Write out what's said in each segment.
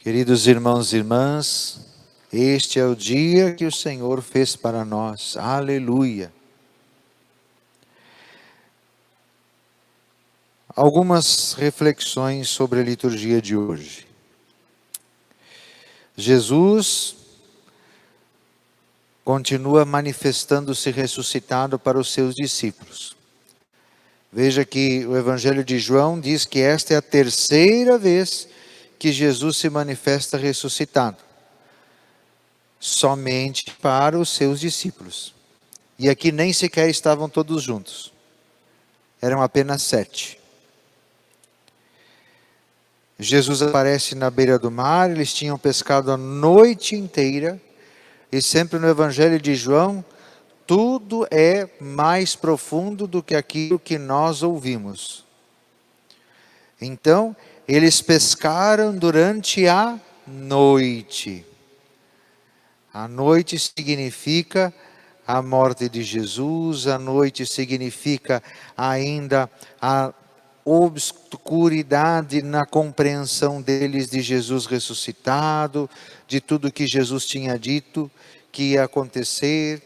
Queridos irmãos e irmãs, este é o dia que o Senhor fez para nós. Aleluia! Algumas reflexões sobre a liturgia de hoje. Jesus continua manifestando-se ressuscitado para os seus discípulos. Veja que o Evangelho de João diz que esta é a terceira vez que Jesus se manifesta ressuscitado. Somente para os seus discípulos. E aqui nem sequer estavam todos juntos. Eram apenas 7. Jesus aparece na beira do mar, eles tinham pescado a noite inteira. E sempre no Evangelho de João, tudo é mais profundo do que aquilo que nós ouvimos. Então, eles pescaram durante a noite. A noite significa a morte de Jesus, a noite significa ainda a obscuridade na compreensão deles de Jesus ressuscitado, de tudo que Jesus tinha dito que ia acontecer.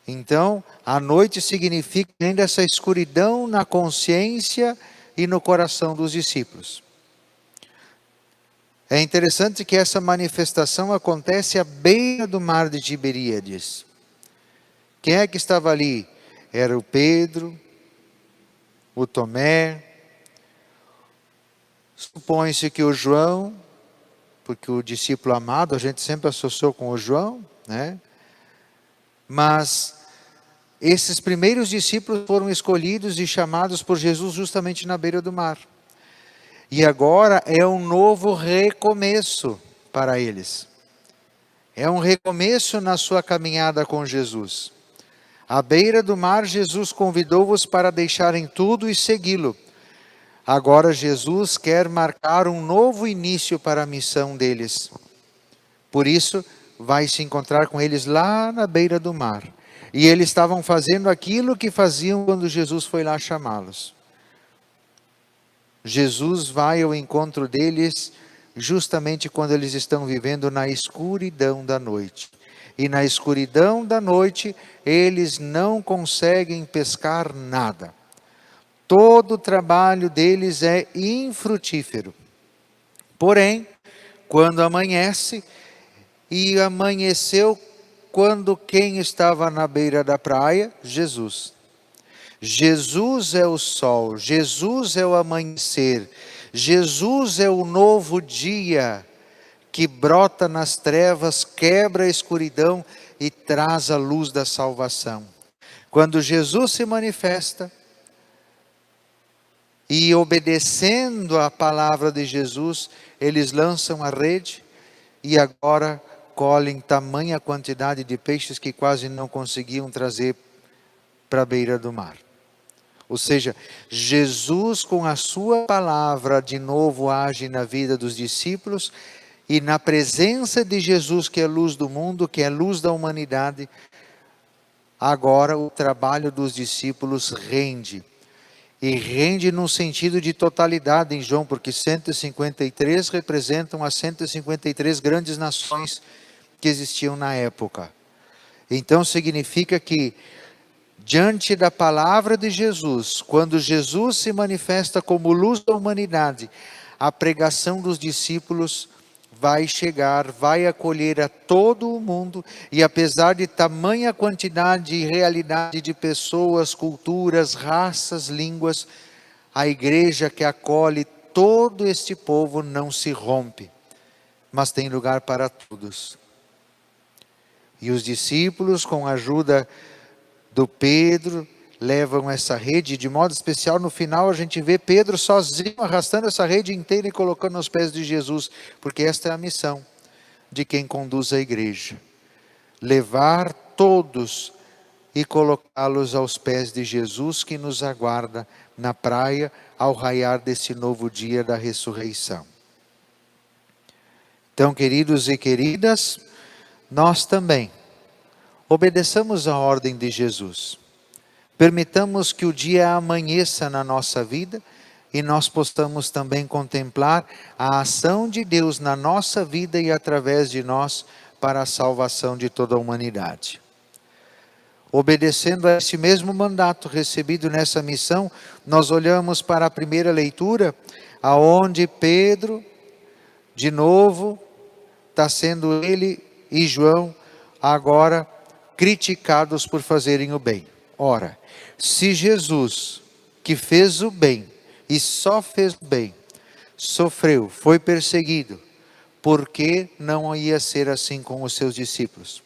Então, a noite significa ainda essa escuridão na consciência e no coração dos discípulos. É interessante que essa manifestação acontece à beira do mar de Tiberíades. Quem é que estava ali? Era o Pedro, o Tomé, supõe-se que o João, porque o discípulo amado a gente sempre associou com o João, né? Mas esses primeiros discípulos foram escolhidos e chamados por Jesus justamente na beira do mar. E agora é um novo recomeço para eles. É um recomeço na sua caminhada com Jesus. À beira do mar, Jesus convidou-os para deixarem tudo e segui-lo. Agora Jesus quer marcar um novo início para a missão deles. Por isso, vai se encontrar com eles lá na beira do mar. E eles estavam fazendo aquilo que faziam quando Jesus foi lá chamá-los. Jesus vai ao encontro deles justamente quando eles estão vivendo na escuridão da noite. E na escuridão da noite, eles não conseguem pescar nada. Todo o trabalho deles é infrutífero. Porém, quando amanhece, e amanheceu quando quem estava na beira da praia? Jesus. Jesus é o sol, Jesus é o amanhecer, Jesus é o novo dia que brota nas trevas, quebra a escuridão e traz a luz da salvação. Quando Jesus se manifesta e obedecendo a palavra de Jesus, eles lançam a rede e agora colhem tamanha quantidade de peixes que quase não conseguiam trazer para a beira do mar. Ou seja, Jesus com a sua palavra de novo age na vida dos discípulos e na presença de Jesus, que é a luz do mundo, que é a luz da humanidade, agora o trabalho dos discípulos rende. E rende num sentido de totalidade em João, porque 153 representam as 153 grandes nações que existiam na época. Então significa que diante da palavra de Jesus, quando Jesus se manifesta como luz da humanidade, a pregação dos discípulos vai chegar, vai acolher a todo o mundo, e apesar de tamanha quantidade e realidade de pessoas, culturas, raças, línguas, a igreja que acolhe todo este povo não se rompe, mas tem lugar para todos. E os discípulos, com a ajuda do Pedro, levam essa rede, de modo especial no final a gente vê Pedro sozinho arrastando essa rede inteira e colocando aos pés de Jesus, porque esta é a missão de quem conduz a igreja, levar todos e colocá-los aos pés de Jesus, que nos aguarda na praia ao raiar desse novo dia da ressurreição. Então, queridos e queridas, nós também obedeçamos a ordem de Jesus. Permitamos que o dia amanheça na nossa vida e nós possamos também contemplar a ação de Deus na nossa vida e através de nós para a salvação de toda a humanidade. Obedecendo a esse mesmo mandato recebido nessa missão, nós olhamos para a primeira leitura, aonde Pedro, de novo, está sendo ele e João agora criticados por fazerem o bem. Ora, se Jesus, que fez o bem e só fez o bem, sofreu, foi perseguido, por que não ia ser assim com os seus discípulos?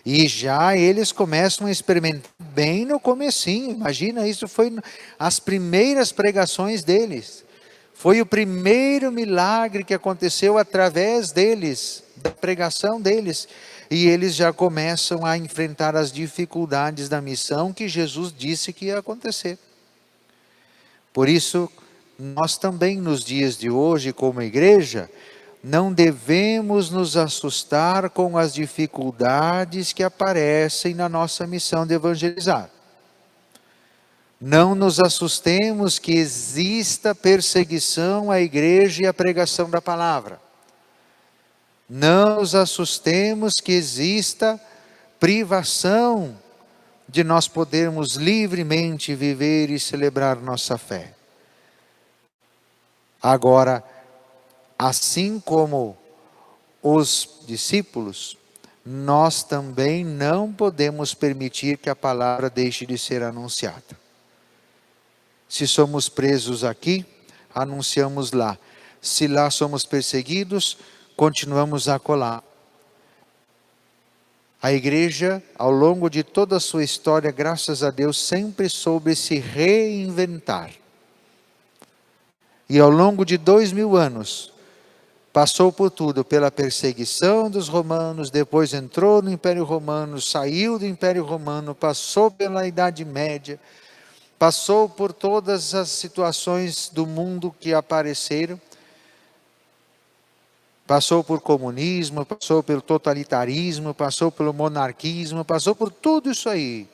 E já eles começam a experimentar bem no comecinho. Imagina, isso foi as primeiras pregações deles. Foi o primeiro milagre que aconteceu através deles, da pregação deles. E eles já começam a enfrentar as dificuldades da missão que Jesus disse que ia acontecer. Por isso, nós também nos dias de hoje, como igreja, não devemos nos assustar com as dificuldades que aparecem na nossa missão de evangelizar. Não nos assustemos que exista perseguição à igreja e à pregação da palavra. Não nos assustemos que exista privação de nós podermos livremente viver e celebrar nossa fé. Agora, assim como os discípulos, nós também não podemos permitir que a palavra deixe de ser anunciada. Se somos presos aqui, anunciamos lá. Se lá somos perseguidos, continuamos acolá. A igreja, ao longo de toda a sua história, graças a Deus, sempre soube se reinventar. E ao longo de 2000 anos, passou por tudo, pela perseguição dos romanos, depois entrou no Império Romano, saiu do Império Romano, passou pela Idade Média, passou por todas as situações do mundo que apareceram, passou por comunismo, passou pelo totalitarismo, passou pelo monarquismo, passou por tudo isso aí.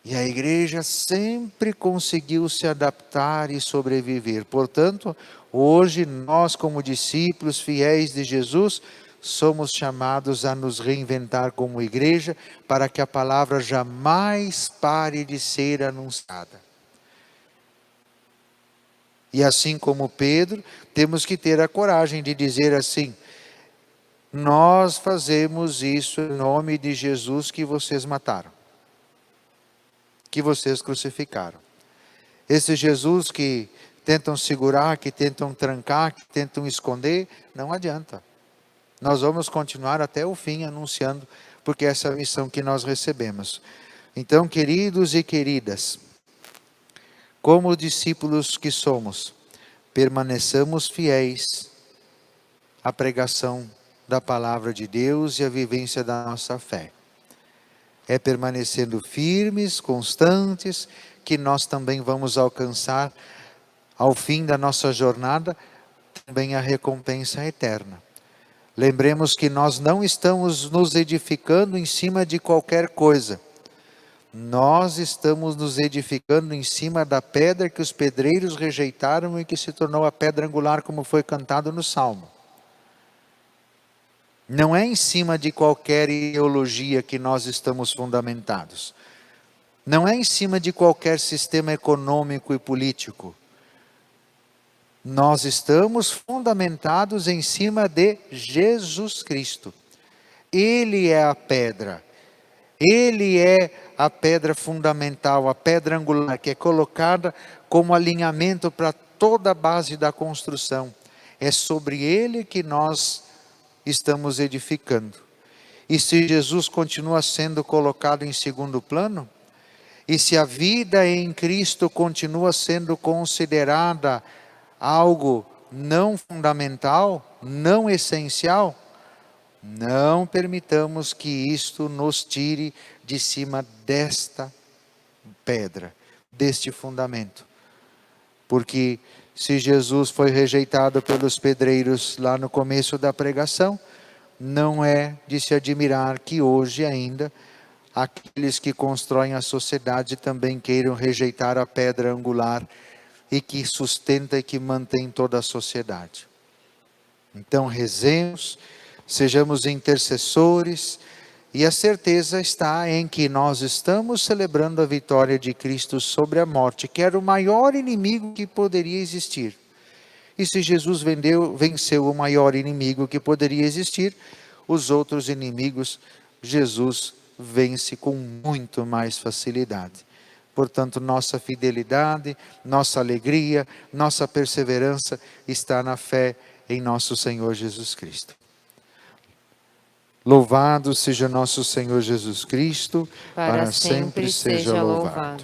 E a igreja sempre conseguiu se adaptar e sobreviver. Portanto, hoje nós, como discípulos fiéis de Jesus, somos chamados a nos reinventar como igreja, para que a palavra jamais pare de ser anunciada. E assim como Pedro, temos que ter a coragem de dizer assim: nós fazemos isso em nome de Jesus que vocês mataram, que vocês crucificaram. Esse Jesus que tentam segurar, que tentam trancar, que tentam esconder, não adianta. Nós vamos continuar até o fim anunciando, porque essa é a missão que nós recebemos. Então, queridos e queridas, como discípulos que somos, permaneçamos fiéis à pregação da palavra de Deus e à vivência da nossa fé. É permanecendo firmes, constantes, que nós também vamos alcançar, ao fim da nossa jornada, também a recompensa eterna. Lembremos que nós não estamos nos edificando em cima de qualquer coisa. Nós estamos nos edificando em cima da pedra que os pedreiros rejeitaram e que se tornou a pedra angular, como foi cantado no Salmo. Não é em cima de qualquer ideologia que nós estamos fundamentados. Não é em cima de qualquer sistema econômico e político. Nós estamos fundamentados em cima de Jesus Cristo. Ele é a pedra. Ele é a pedra fundamental, a pedra angular, que é colocada como alinhamento para toda a base da construção. É sobre ele que nós estamos edificando. E se Jesus continua sendo colocado em segundo plano, e se a vida em Cristo continua sendo considerada algo não fundamental, não essencial, não permitamos que isto nos tire de cima desta pedra, deste fundamento. Porque se Jesus foi rejeitado pelos pedreiros lá no começo da pregação, não é de se admirar que hoje ainda aqueles que constroem a sociedade também queiram rejeitar a pedra angular e que sustenta e que mantém toda a sociedade. Então rezemos, sejamos intercessores, e a certeza está em que nós estamos celebrando a vitória de Cristo sobre a morte, que era o maior inimigo que poderia existir. E se Jesus venceu o maior inimigo que poderia existir, os outros inimigos Jesus vence com muito mais facilidade. Portanto, nossa fidelidade, nossa alegria, nossa perseverança está na fé em nosso Senhor Jesus Cristo. Louvado seja nosso Senhor Jesus Cristo, para sempre seja louvado.